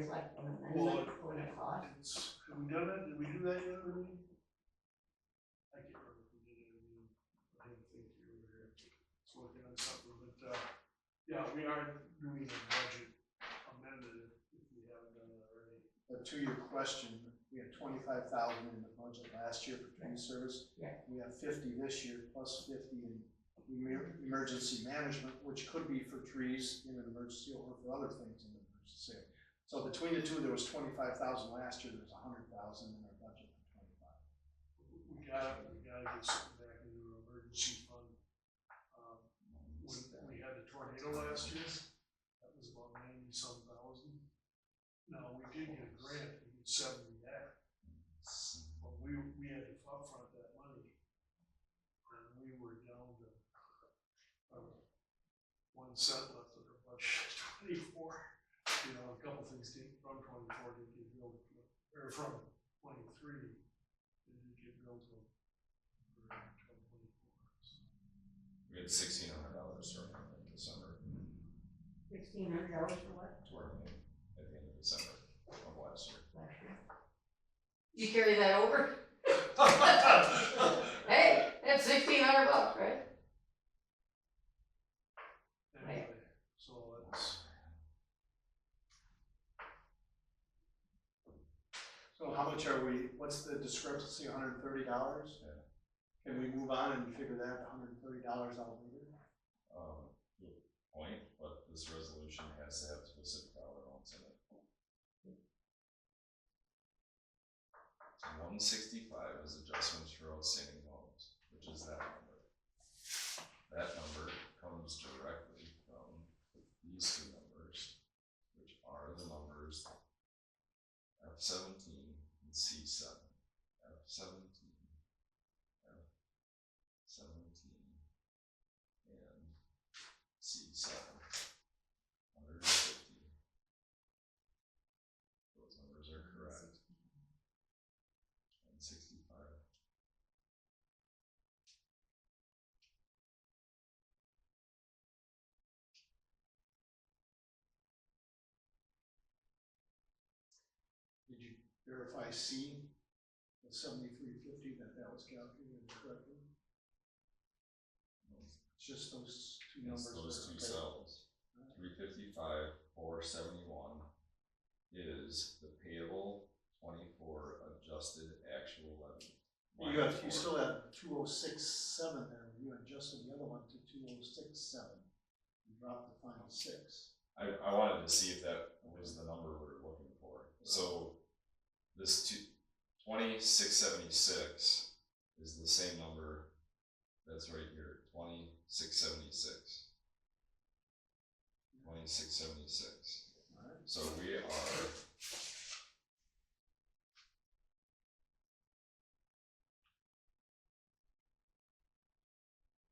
reflect an Well, amendment going across. Have we done that? Did we do that yet? I can't remember if we did it. I didn't think you were here. It's working on something, but, yeah, we are doing a budget amended if we haven't done it already. But to your question, we had 25,000 in the budget last year for tree service. Yeah. We have 50 this year, plus 50 in emergency management, which could be for trees in an emergency or for other things in an emergency. So between the two, there was 25,000 last year. There was 100,000 in our budget for 25. We gotta get something back into our emergency fund. When we had the tornado last year, that was about 90-some thousand. Now, we did get a grant, we get 70 back. But we had to upfront that money. And we were down to 1 cent left of our budget, 24. You know, a couple things from 24 didn't get billed, or from 23 didn't get billed till 24. So. We had $1,600 toward in December. $1,600 for what? Toward me at the end of December of last year. You carry that over? Hey, that's $1,600, right? Anyway, so that's. So how much are we, what's the discrepancy, $130? Yeah. Can we move on and figure that $130 out later? Good point, but this resolution has to have specific dollar amounts in it. So 165 is adjustments for outstanding loans, which is that number. That number comes directly from these two numbers, which are the numbers F17 and C7. F17, F17, and C7. 150. Those numbers are correct. 165. Did you verify C, the 7350, that was calculated correctly? It's just those two It's numbers. those two cells. 355, 471 is the payable 24 adjusted actual levy. You still have 2067 there. You adjusted the other one to 2067. You dropped the final 6. I wanted to see if that was the number we were looking for. So this 2676 is the same number that's right here, 2676. 2676. All right. So we are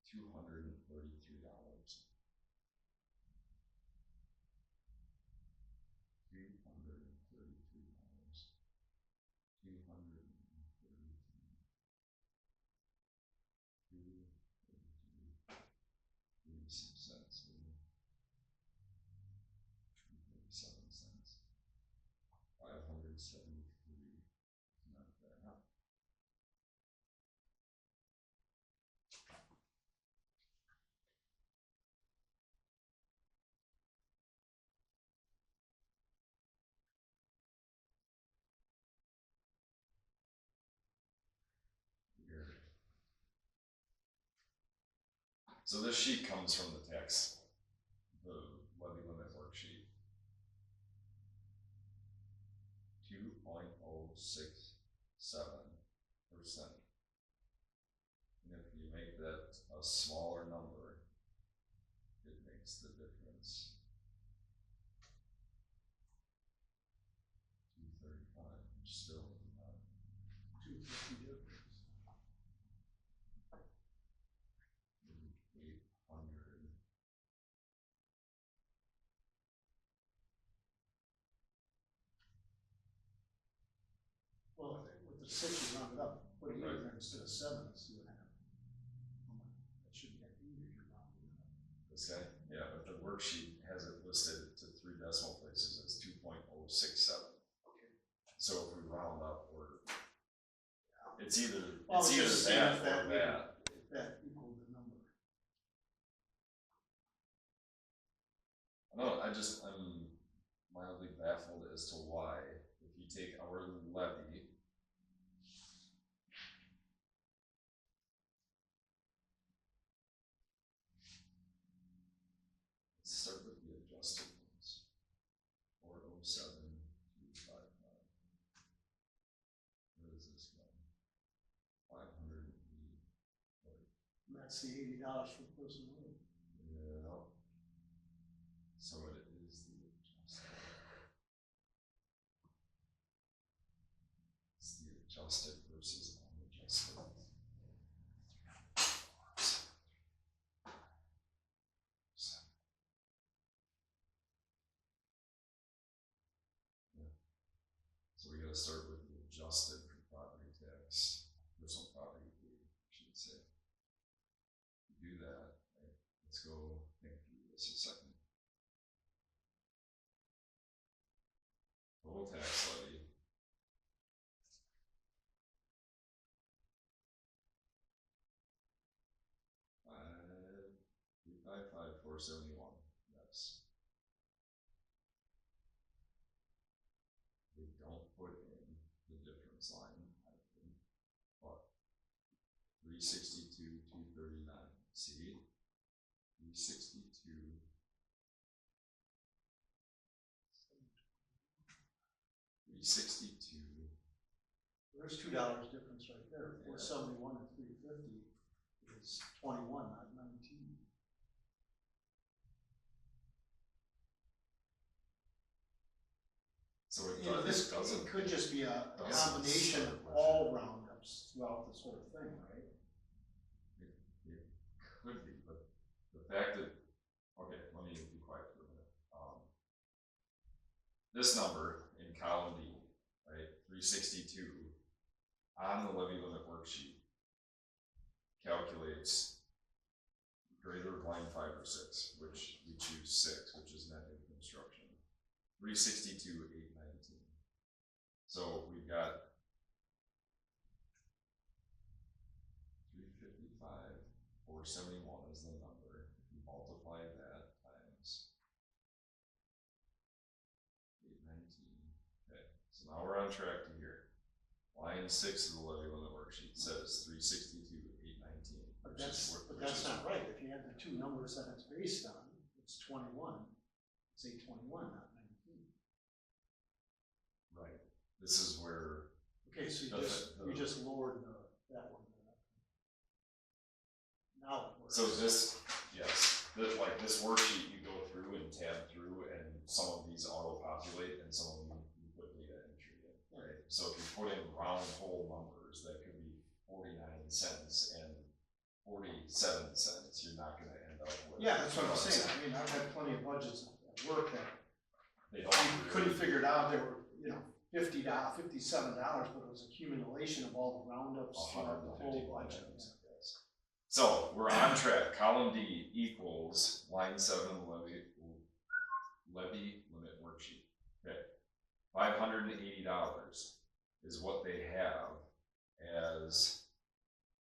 $233. $233.37. 573. Not that. Weird. So this sheet comes from the tax, the levy limit worksheet. 2.067%. And if you make that a smaller number, it makes the difference. 235, which still is not 250 difference. 800. Well, with the 6, you round it up. Put it in there instead of 7 and see what happens. That should be 8 if you're rounding it up. This guy? Yeah, but the worksheet has it listed to 3 decimal places as 2.067. So if we round up, or it's either Well, it's it's either just seeing that if or that that. if that equaled the number. No, I'm mildly baffled as to why, if you take our levy. Let's start with the adjusted ones. 407,255. Where is this going? 580. And that's the $80 for the person who. Yeah. So it is the adjusted. It's the adjusted versus unadjusted. Yeah. So we gotta start with the adjusted for property tax, personal property fee, I should say. Do that, right? Let's go think through this a second. Total tax levy. $355,471, yes. They don't put in the difference line, I think, but 362,239, see? 362. 362. There's $2 difference right there. 471 and 350 is 21, not 19. So it You know, this doesn't. it could just be a doesn't combination start of with all roundups throughout this whole thing, right? It could be, but the fact that, okay, let me be quiet for a minute. This number in column D, right, 362, on the levy limit worksheet, calculates greater of line 5 or 6, which we choose 6, which is net new construction. 362,819. So we've got 355,471 is the number. If you multiply that times 819. Okay, so now we're on track to here. Line 6 of the levy limit worksheet says 362,819. But that's not right. If you add the two numbers that it's based on, it's 21. It's 821, not 19. Right. This is where. Okay, so you just lowered that one. Now. So this, yes, like this worksheet, you go through and tab through, and some of these auto-populate, and some of them you put data entry in, right? So if you put in round whole numbers, that could be 49 cents and 47 cents, you're not going to end up with. Yeah, that's what I'm saying. I mean, I've had plenty of budgets at work that They don't couldn't figure it out. They were, $57, but it was accumulation of all the roundups throughout the whole budget. So we're on track. Column D equals line 7 of the levy limit worksheet. Okay, $580 is what they have as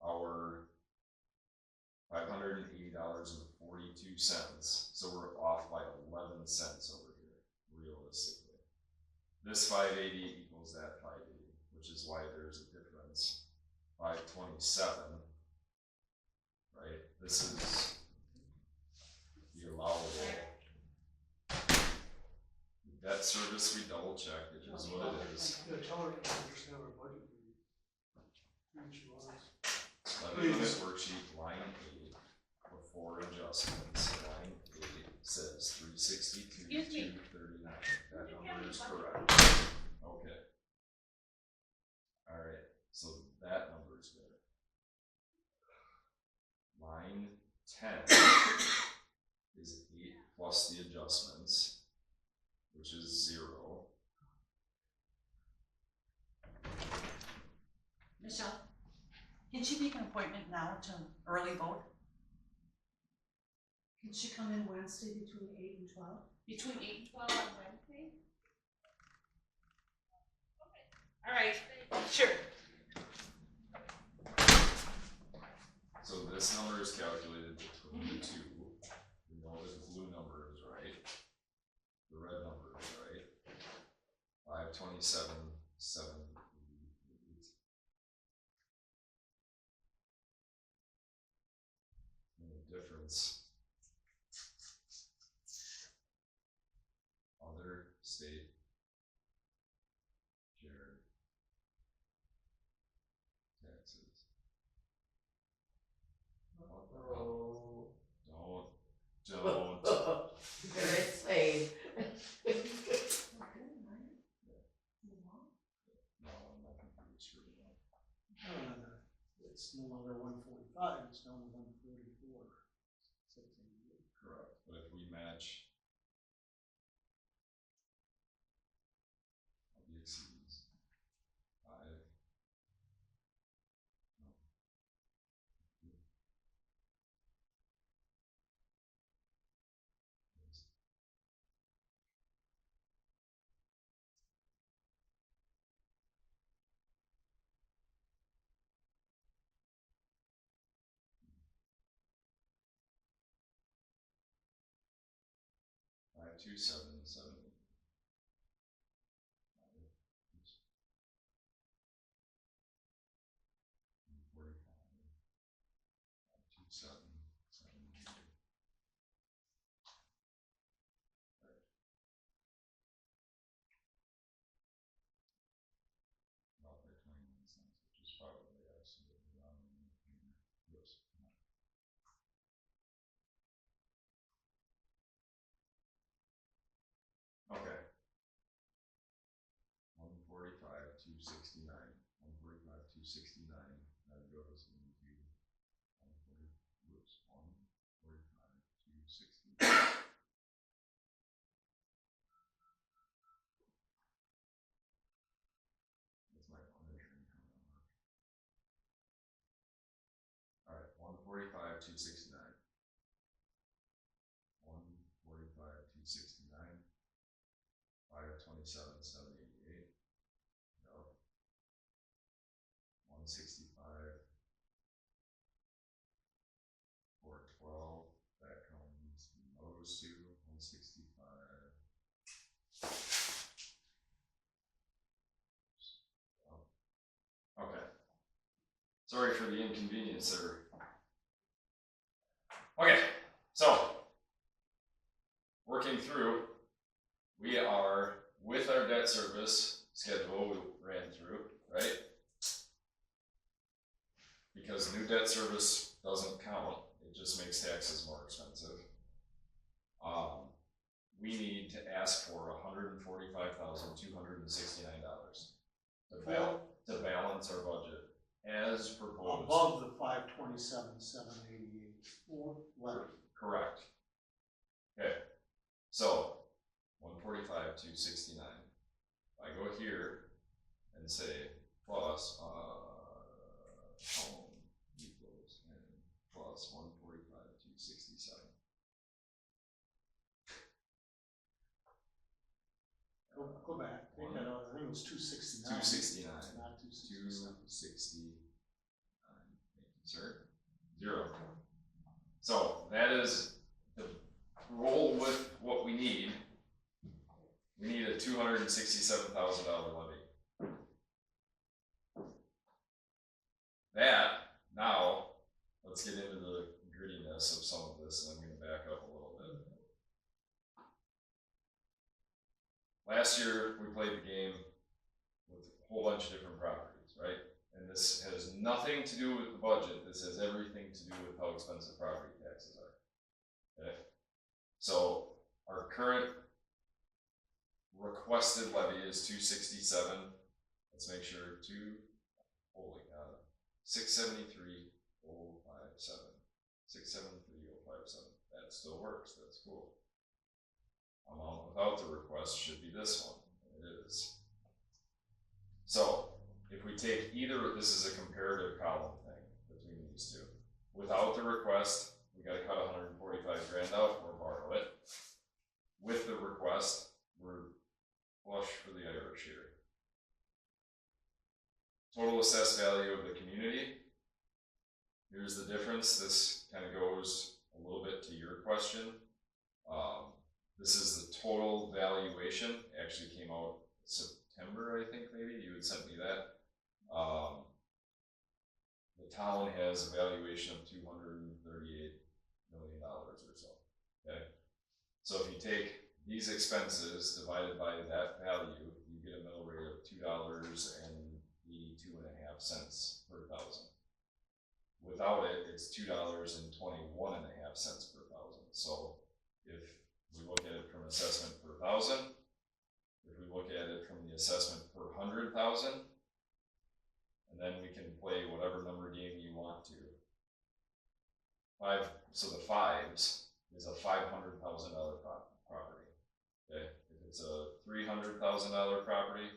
our $580.42. So we're off by 11 cents over here, realistically. This 580 equals that 580, which is why there's a difference. 527. Right, this is the allowable debt service. We double checked, it is what it is. Yeah, tell her to understand our budget. Levy limit worksheet, line 8, before adjustments, line 8 says 362,239. That number is correct. Okay. Alright, so that number is good. Line 10 is 8 plus the adjustments, which is 0. Michelle, can she make an appointment now to early vote? Can she come in Wednesday between 8 and 12? Between 8 and 12 on Wednesday? All right, sure. So this number is calculated between the two. We know that the blue number is right. The red number is right. 527, 788. And the difference. Other state shared taxes. Oh. Don't. Very safe. No, my computer's screwed up. It's no longer 145, it's down to 144. Correct, but if we match the exceeds 5, no. 52778. 52778. About by 29 cents, which is probably absolutely wrong. Whoops. Okay. 145,269. 145,269. That goes into 140. Whoops. 145,269. That's my uninsured income number. All right. 145,269. 145,269. 527,788. Yep. 165. 412. That comes from those two. 165. Okay. Sorry for the inconvenience there. Okay, so working through, we are with our debt service schedule we ran through, right? Because new debt service doesn't count, it just makes taxes more expensive. We need to ask for $145,269 to balance our budget as proposed. Above the 527,788 or levy. Correct. Okay, so 145,269. I go here and say plus home equals and plus 145,267. Go back, take that out, I think it was 269. 269. Not 267. 269. Thank you, sir. 0. So that is the roll with what we need. We need a $267,000 levy. That, now, let's get into the grittiness of some of this, and I'm going to back up a little bit. Last year, we played the game with a whole bunch of different properties, right? And this has nothing to do with the budget. This has everything to do with how expensive property taxes are. Okay? So our current requested levy is 267. Let's make sure 673,057. 673,057. That still works. That's cool. Amount without the request should be this one. It is. So if we take either, this is a comparative column thing between these two. Without the request, we got to cut 145 grand out or borrow it. With the request, we're flush for the Irish here. total assessed value of the community. Here's the difference. This kind of goes a little bit to your question. This is the total valuation. Actually came out September, I think, maybe. You had sent me that. The town has a valuation of $238 million or so. Okay. So if you take these expenses divided by that value, you get a mill rate of $2.82.5 per thousand. Without it, it's $2.21.5 per thousand. So if we look at it from assessment per thousand, if we look at it from the assessment per 100,000, and then we can play whatever number game you want to. So the fives is a $500,000 property. Okay, if it's a $300,000 property,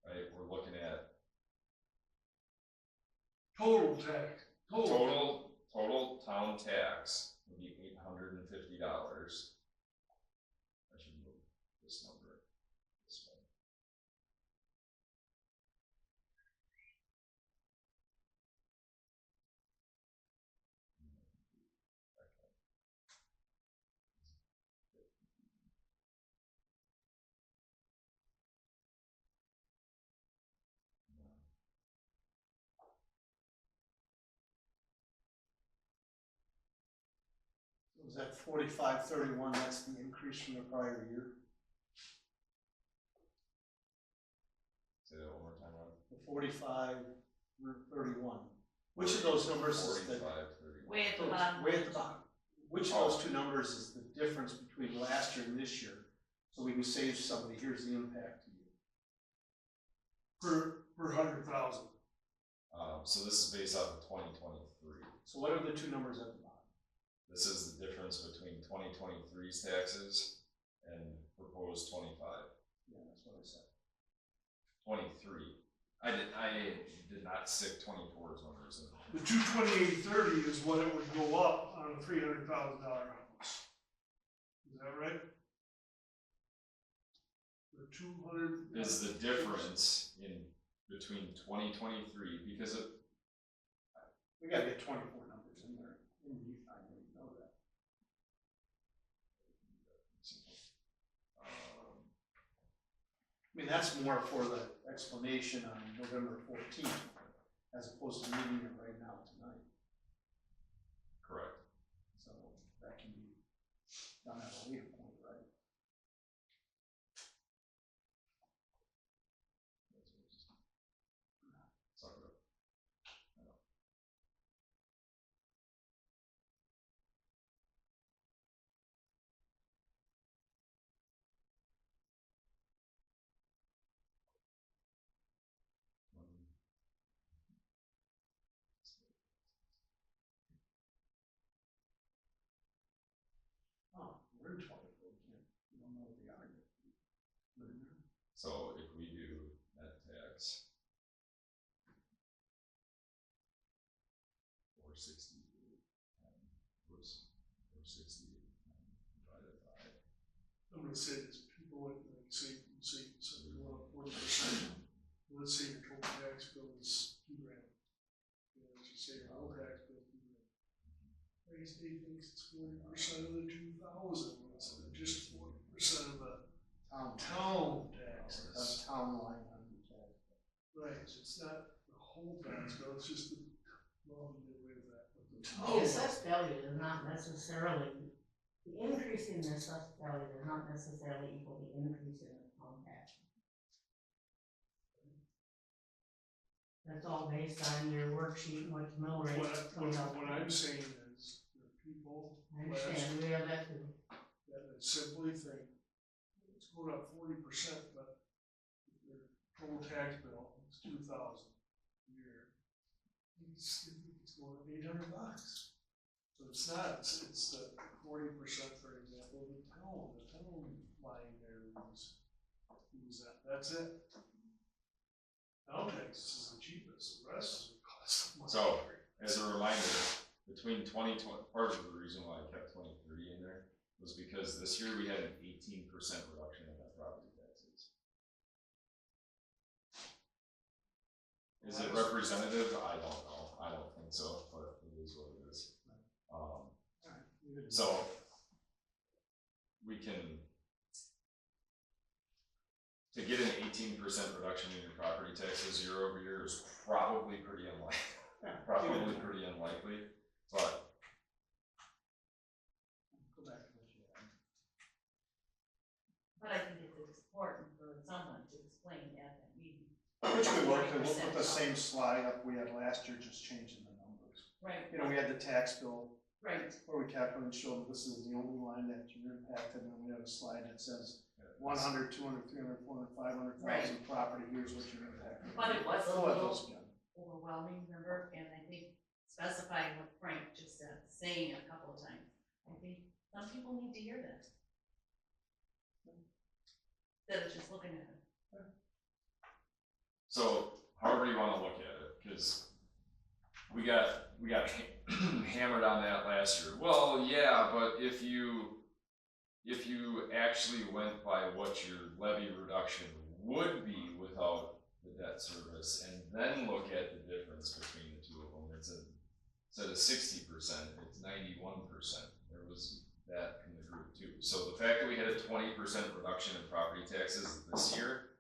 right, we're looking at Total tax, total town tax would be $850. I should move this number this way. Was that 4531, that's the increase from the prior year? Say that one more time, Rob. The 4531. Which of those numbers is the? 45, 31. Way at the bottom. Way at the bottom. Which of those two numbers is the difference between last year and this year? So we can say to somebody, here's the impact to you. per 100,000. So this is based off of 2023. So what are the two numbers at the bottom? This is the difference between 2023's taxes and proposed 25. Yeah, that's what I said. 23. I did not stick 24's numbers in. The 228.30 is what it would go up on a $300,000 house. Is that right? The 200 Is the difference in between 2023 because of We gotta get 24 numbers in there. I know that. I mean, that's more for the explanation on November 14th, as opposed to meeting it right now tonight. correct. So that can be done at a later point, right? Suck it up. Oh, we're in 24, we don't know what they are yet. Put in there. So if we do net tax 468 whoops, 468 divided by I'm gonna say this, people would like say something around 40%. Let's say your total tax bill is $2,000. You know, let's just say your whole tax bill is $2,000. Ray State thinks it's 40% of the 2,000, when it's just 40% of the town taxes. That's town line on the tax. Right, so it's not the whole tax bill, it's just the, well, we get away with that. But the The town, assessed value does not necessarily, the increase in the assessed value does not necessarily equal the increase in the town tax. That's all based on your worksheet, and what the mill rate comes out. what I'm saying is, there are people I understand, we have that too. that would simply think, it's going up 40%, but their total tax bill is $2,000 a year. It's going up $800. So it's not, it's the 40%, for example, the town line there is that, that's it. Town tax is the cheapest, the rest is the cost of money. So, as a reminder, between 2020, part of the reason why I kept 2030 in there was because this year we had an 18% reduction in our property taxes. Is it representative? I don't know, I don't think so, but it is what it is. So, we can, to get an 18% reduction in your property taxes year over year is probably pretty unlikely, but Go back to what you had. But I think it's important for someone to explain at that meeting. Which we will, and we'll put the same slide up we had last year, just changing the numbers. Right, You know, we had the tax bill right, where we calculated and showed this is the only line that you're impacted, and then we have a slide that says 100, 200, 300, 400, 500,000 property, here's what you're impacted. but it was a We'll have little those again. overwhelming, remember, and I think specifying what Frank just said, saying it a couple of times, I think some people need to hear that. Instead of just looking at it. so however you wanna look at it, cause we got hammered on that last year. Well, yeah, but if you actually went by what your levy reduction would be without the debt service, and then look at the difference between the two of them, instead of 60%, it's 91%. There was that in the group too. So the fact that we had a 20% reduction in property taxes this year,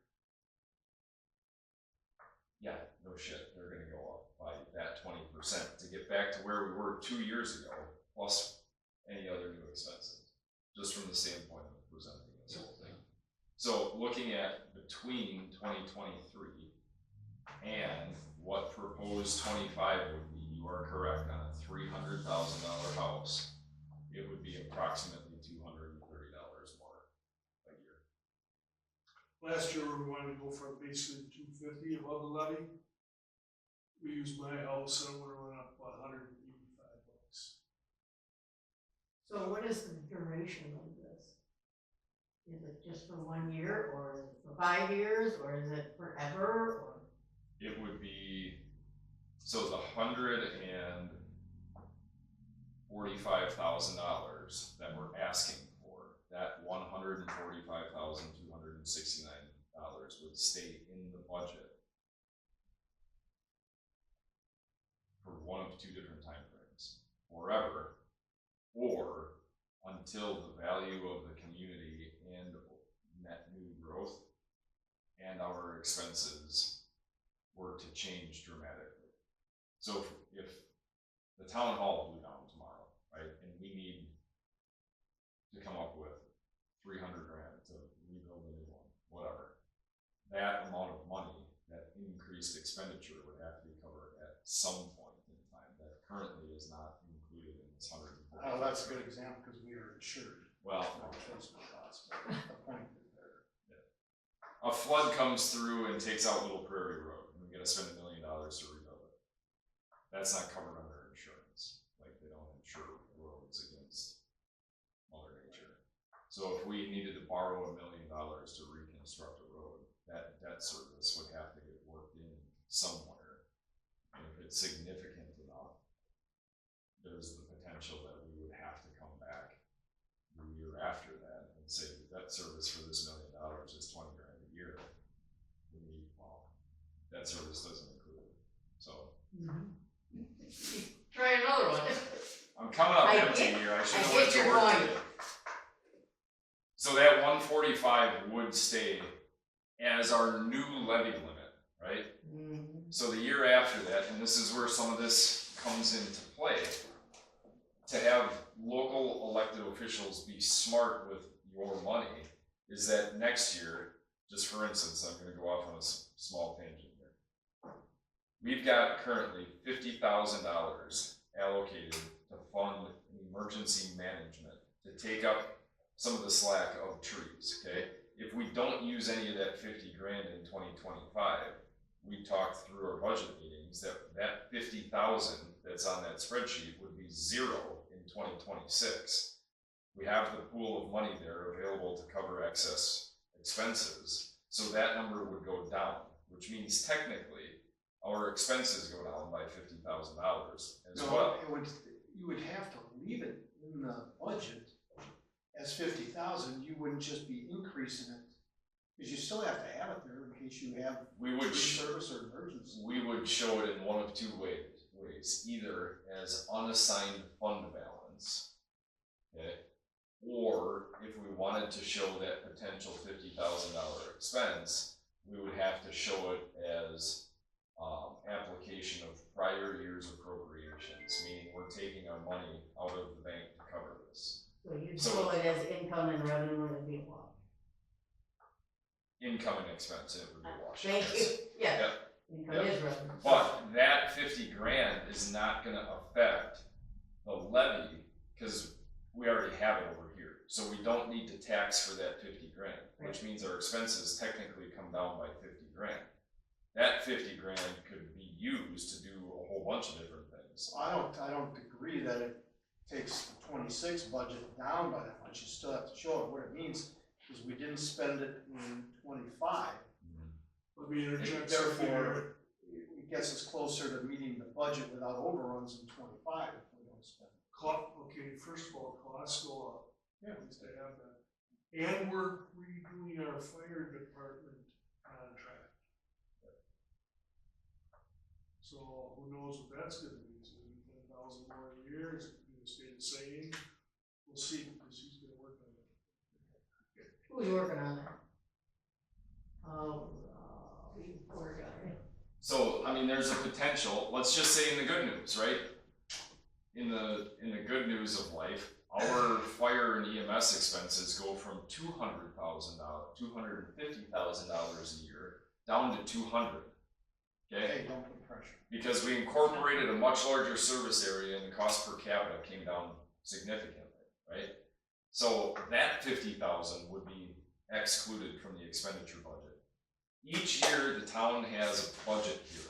yeah, no shit, they're gonna go up by that 20% to get back to where we were 2 years ago, plus any other new expenses, just from the standpoint of presenting this whole thing. So looking at between 2023 and what proposed 25 would be, you are correct, on a $300,000 house, it would be approximately $230 more a year. Last year, we wanted to go for basically 250 above the levy. We used my house, and it went up $185. So what is the duration of this? Is it just for 1 year, or is it for 5 years, or is it forever, or? It would be, so the $145,000 that we're asking for, that $145,269 would stay in the budget for one of two different time frames, forever, or until the value of the community and net new growth and our expenses were to change dramatically. So if the town hall blew down tomorrow, right, and we need to come up with 300 grand to rebuild a new one, whatever, that amount of money, that increased expenditure would have to be covered at some point in time. That currently is not included in this 140. Oh, that's a good example, because we are insured. Well, for replacement costs, but the point is there. a flood comes through and takes out Little Prairie Road, and we gotta spend $1 million to rebuild it. That's not covered under insurance. Like, they don't insure roads against Mother Nature. So if we needed to borrow $1 million to reconstruct a road, that debt service would have to get worked in somewhere. And if it's significant enough, there's the potential that we would have to come back the year after that and say the debt service for this $1 million is 20 grand a year. We need, well, debt service doesn't include it. So try another one. I'm coming up I empty get- here. I should I have get went to your work point. today. So that 145 would stay as our new levy limit, right? So the year after that, and this is where some of this comes into play, to have local elected officials be smart with your money, is that next year, just for instance, I'm gonna go off on a small tangent here. We've got currently $50,000 allocated to fund emergency management, to take up some of the slack of trees, okay? If we don't use any of that 50 grand in 2025, we talked through our budget meetings that 50,000 that's on that spreadsheet would be zero in 2026. We have the pool of money there available to cover excess expenses, so that number would go down, which means technically our expenses go down by $50,000 as well. You would have to leave it in the budget as 50,000, you wouldn't just be increasing it Because you still have to have it there in case you have We would, tree service or emergency. we would show it in one of two ways, either as unassigned fund balance, okay? Or if we wanted to show that potential $50,000 expense, we would have to show it as application of prior year's appropriations, meaning we're taking our money out of the bank to cover this. So you'd So- show it as income and revenue and it'd be a wash. Income and expense, it would be a wash. Thank yes. you, yeah. Yep. Income Yep. is revenue. But that 50 grand is not gonna affect the levy, because we already have it over here. So we don't need to tax for that 50 grand, which means our expenses technically come down by 50 grand. That 50 grand could be used to do a whole bunch of different things. I don't agree that it takes the 26 budget down by that much. You still have to show it. What it means is we didn't spend it in 25. Let me interject. Therefore, it gets us closer to meeting the budget without overruns in 25 if we don't spend it. Okay, first of all, costs go up. Yeah. At least I have that. And we're redoing our fire department contract. So who knows what that's gonna be, is it gonna be 10,000 more a year, is it gonna stay the same? We'll see, because he's gonna work on it. Who's working on that? You poor guy. So, I mean, there's a potential, let's just say in the good news, right? In the good news of life, our fire and EMS expenses go from $250,000 a year down to 200. Okay? Hey, don't put pressure. Because we incorporated a much larger service area and the cost per capita came down significantly, right? So that 50,000 would be excluded from the expenditure budget. Each year, the town has a budget hearing,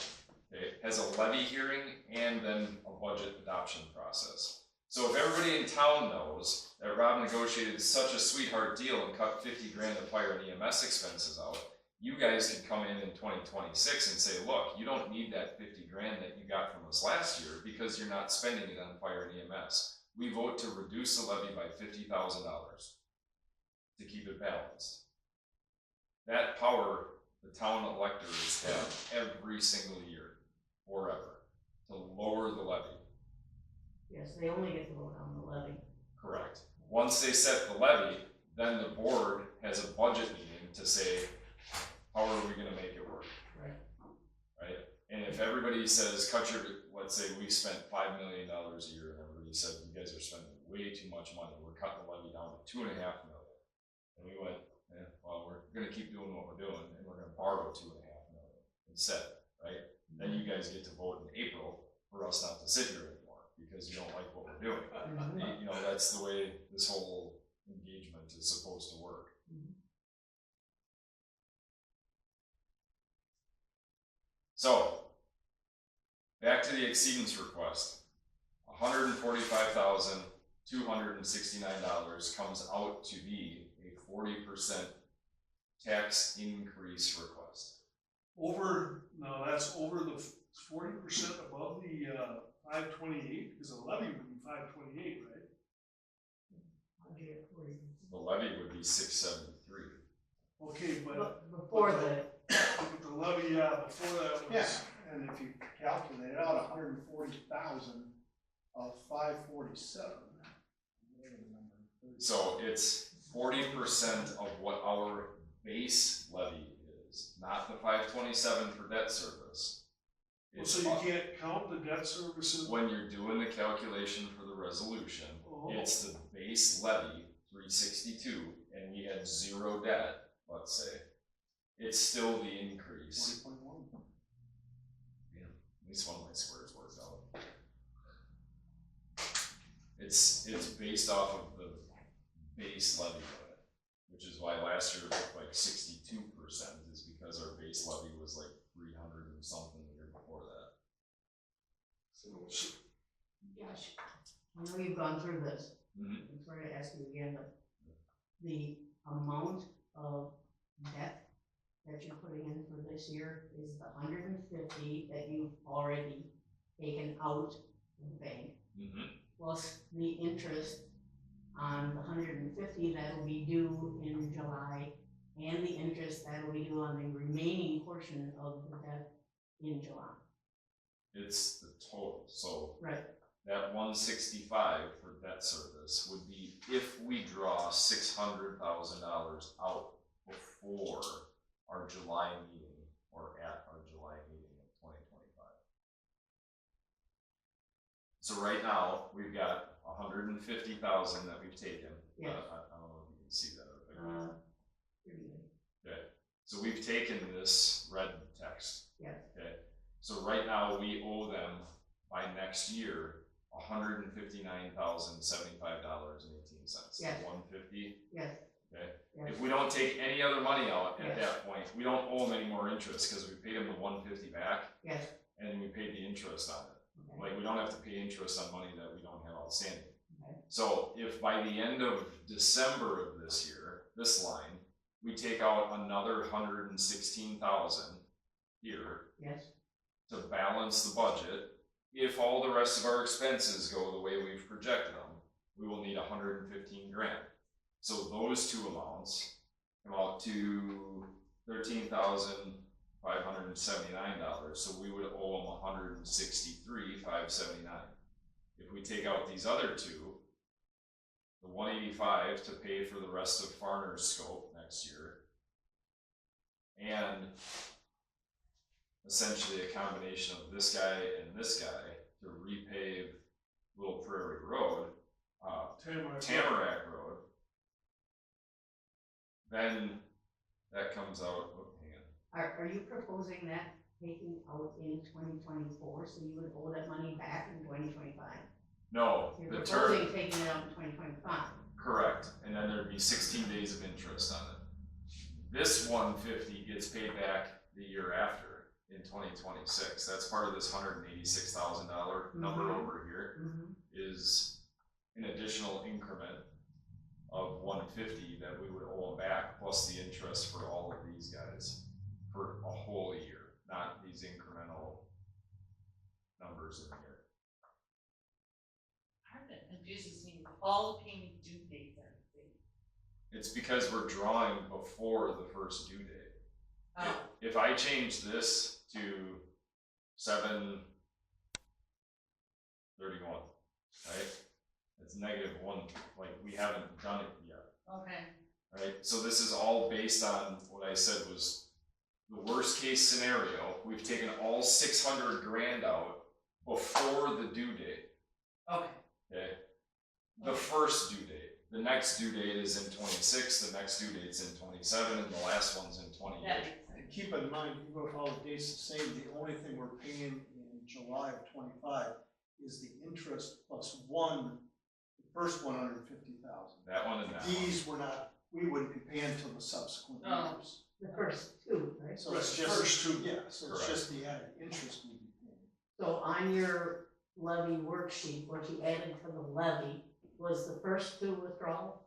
okay? Has a levy hearing and then a budget adoption process. So if everybody in town knows that Rob negotiated such a sweetheart deal and cut 50 grand of fire and EMS expenses out, you guys could come in 2026 and say, look, you don't need that 50 grand that you got from us last year because you're not spending it on fire and EMS. We vote to reduce the levy by $50,000 to keep it balanced. That power the town electors have every single year, forever, to lower the levy. Yes, they only get to vote on the levy. Correct. Once they set the levy, then the board has a budget meeting to say, how are we gonna make it work? Right. Right? And if everybody says, let's say we spent $5 million a year, and everybody said, you guys are spending way too much money, we're cutting the levy down to $2.5 million. And we went, well, we're gonna keep doing what we're doing, and we're gonna borrow $2.5 million instead, right? Then you guys get to vote in April for us not to sit here anymore, because you don't like what we're doing. You know, that's the way this whole engagement is supposed to work. So, back to the exceedance request. $145,269 comes out to be a 40% tax increase request. No, that's over the 40% above the 528, because the levy would be 528, right? The levy would be 673. Okay, but Before the, the levy, before that was. Yeah, and if you calculate it out, 140,000 of 547. So it's 40% of what our base levy is, not the 527 for debt service. It's So you can't count the debt services? when you're doing the calculation for the resolution, it's the base levy, 362, and we had zero debt, let's say. It's still the increase. 20.1. Yeah, at least one of my squares worked out. It's based off of the base levy limit, which is why last year it looked like 62%, is because our base levy was like 300 and something the year before that. gosh, I know you've gone through this. Mhm. I'm sorry to ask you again, but the amount of debt that you're putting in for this year is the 150 that you've already taken out of the bank, plus the interest on the 150 that'll be due in July and the interest that we do on the remaining portion of the debt in July. It's the total, so. Right. That 165 for debt service would be if we draw $600,000 out before our July meeting or at our July meeting of 2025. So right now, we've got 150,000 that we've taken. Yes. I don't know if you can see that. Pretty good. Okay, so we've taken this red text. Yes. Okay, so right now we owe them by next year $159,075.18. Yes. 150. Yes. Okay. Yes. If we don't take any other money out at Yes. that point, we don't owe them any more interest because we paid them the 150 back Yes. and we paid the interest on it. Okay. Like we don't have to pay interest on money that we don't have outstanding. Okay. So if by the end of December of this year, this line, we take out another 116,000 here Yes. to balance the budget, if all the rest of our expenses go the way we've projected them, we will need 115 grand. So those two amounts come out to $13,579. So we would owe them $163,579. If we take out these other two, the 185 to pay for the rest of Farner's scope next year, and essentially a combination of this guy and this guy to repave Little Prairie Road, Tamarack Road, then that comes out, oh, hang on. Are you proposing that taking out in 2024, so you would owe that money back in 2025? No, You're the proposing term, taking it out in 2025. correct, and then there'd be 16 days of interest on it. This 150 gets paid back the year after in 2026. That's part of this $186,000 number Mhm. over here. Mm-hmm. Is an additional increment of 150 that we would owe them back, plus the interest for all of these guys for a whole year, not these incremental numbers in here. Part of it confuses me with all the payment due dates and everything. It's because we're drawing before the first due date. Oh, If I change this to 7/31, right? It's -1, like we haven't done it yet, okay. right? So this is all based on what I said was the worst case scenario. We've taken all 600 grand out before the due date, Okay. okay? The first due date. The next due date is in 26, the next due date's in 27, and the last one's in 28. That makes sense. And keep in mind, even if all the dates the same, the only thing we're paying in July of 25 is the interest plus the first 150,000. That one and that one. These we wouldn't be paying till the subsequent Oh. years. The first two, right? So it's Right, just, first two. yeah, so it's Correct. just the added interest we'd be paying. So on your levy worksheet, what you added to the levy was the first two withdrawals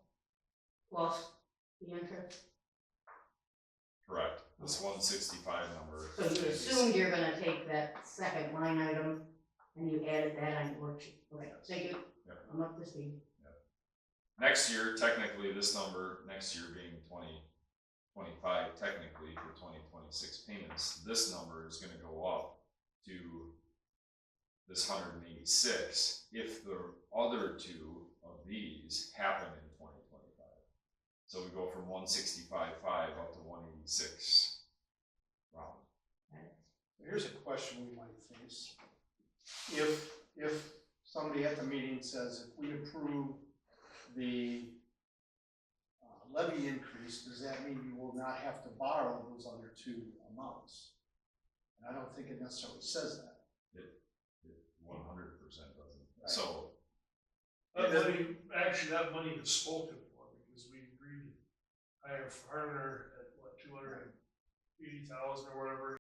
plus the interest? Correct. This 165 number. So you assumed you're gonna take that second line item and you added that on your worksheet. Okay, thank you. Yep. I'm up to speed. Next year, technically, this number, next year being 2025, technically for 2026 payments, this number is gonna go up to this 186 if the other two of these happen in 2025. So we go from 165.5 up to 186 round. Here's a question we might face. If somebody at the meeting says, if we approve the levy increase, does that mean you will not have to borrow those other two amounts? And I don't think it necessarily says that. It 100% doesn't. Right. So That money is spoken for, because we agreed to hire Farner at what, 280,000 or whatever